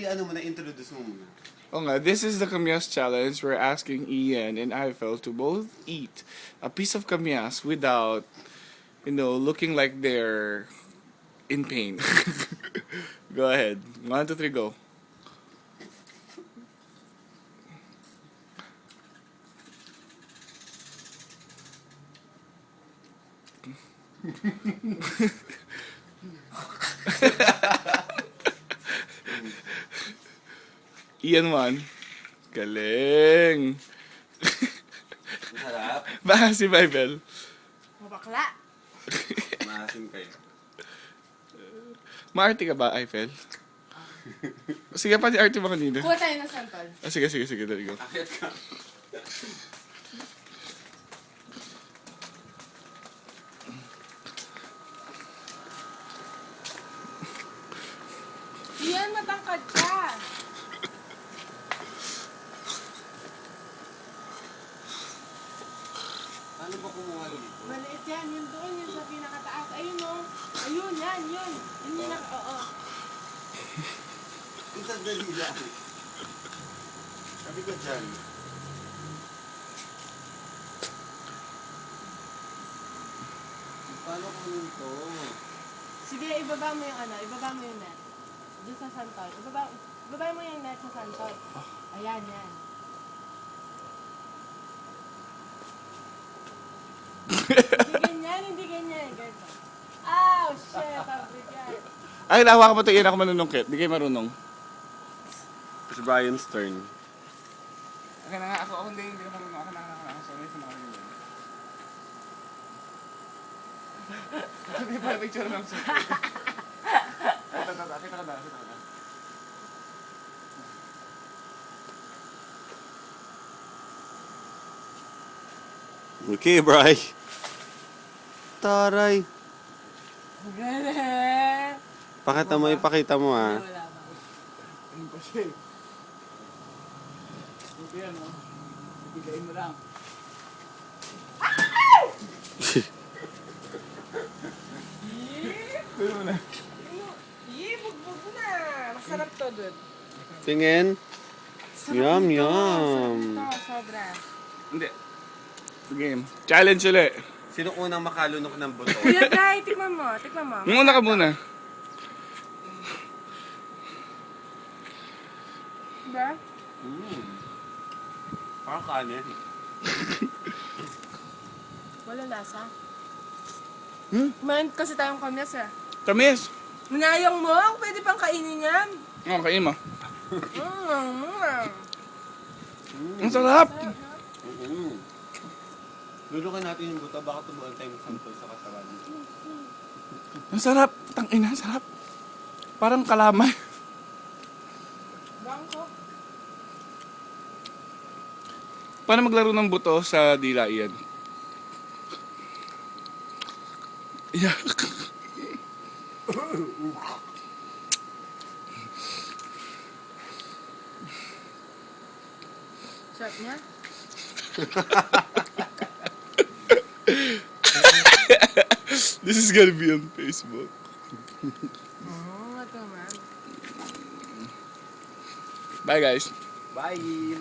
ano mo na, introduce mo muna. Oh nga, this is the Kamyas Challenge. We're asking Ian and Eiffel to both eat a piece of Kamyas without, looking like they're in pain. Go ahead. 1, 2, 3, go. Ian 1. Galing. Masarap. Baka si Bible. Mabakla. Maasim kayo. Maarte ka ba, Eiffel? Sige, pati arte mo kanina. Kuha tayo ng santol. Sige, there you go. Akit ka. Iyan, matangkad ka. Paano ba kumuha dito? Maliit yan, yun doon, yun sa pinakataas. Ayun o. Ayun, yan, yun. Yun yung oo. Ang sandali lang. Sabi ko dyan. Paano kunin to? Sige, ibaba mo yung ibaba mo yung net. Doon sa santol. Ibaba mo yung net sa santol. Ayan, yan. Hindi ganyan. Ganito. Ow, shit, pabrigan. Ay, nahawa ka mo ito. Iyan ako manunungkit. Di kayo marunong. It's Brian's turn. Okay na nga. Ako hindi ko marunong. Ako na. Sorry sa mga kanina. Hindi pa picture lang siya. Kita ka na. Okay, Bri. Taray. Galing. Ipakita mo ah. Wala ba? Ano pa siya eh? Okay yan, no? Ibigayin mo lang. Pero mo na. Bugbog mo na. Masarap to, dude. Tingin. Yum, Sarap yum. nito, sobra. Hindi. Game. Challenge ulit. Sino unang makalunok ng buto? Kuya Guy, tikman mo. Muna ka muna. Diba? Parang kanin. Wala lasa. Kumain kasi tayong kamyas eh. Tamis. Hinayang mo, pwede pang kainin yan. Okay mo. Ang sarap. Lulukan natin yung buto, baka tumuan tayo santol sa kasawan. Ang sarap. Tangina, sarap. Parang kalamay. Bangko. Paano maglaro ng buto sa dila iyan? Yeah. Sarap niya? This is gonna be on Facebook. Ito man. Bye guys. Bye!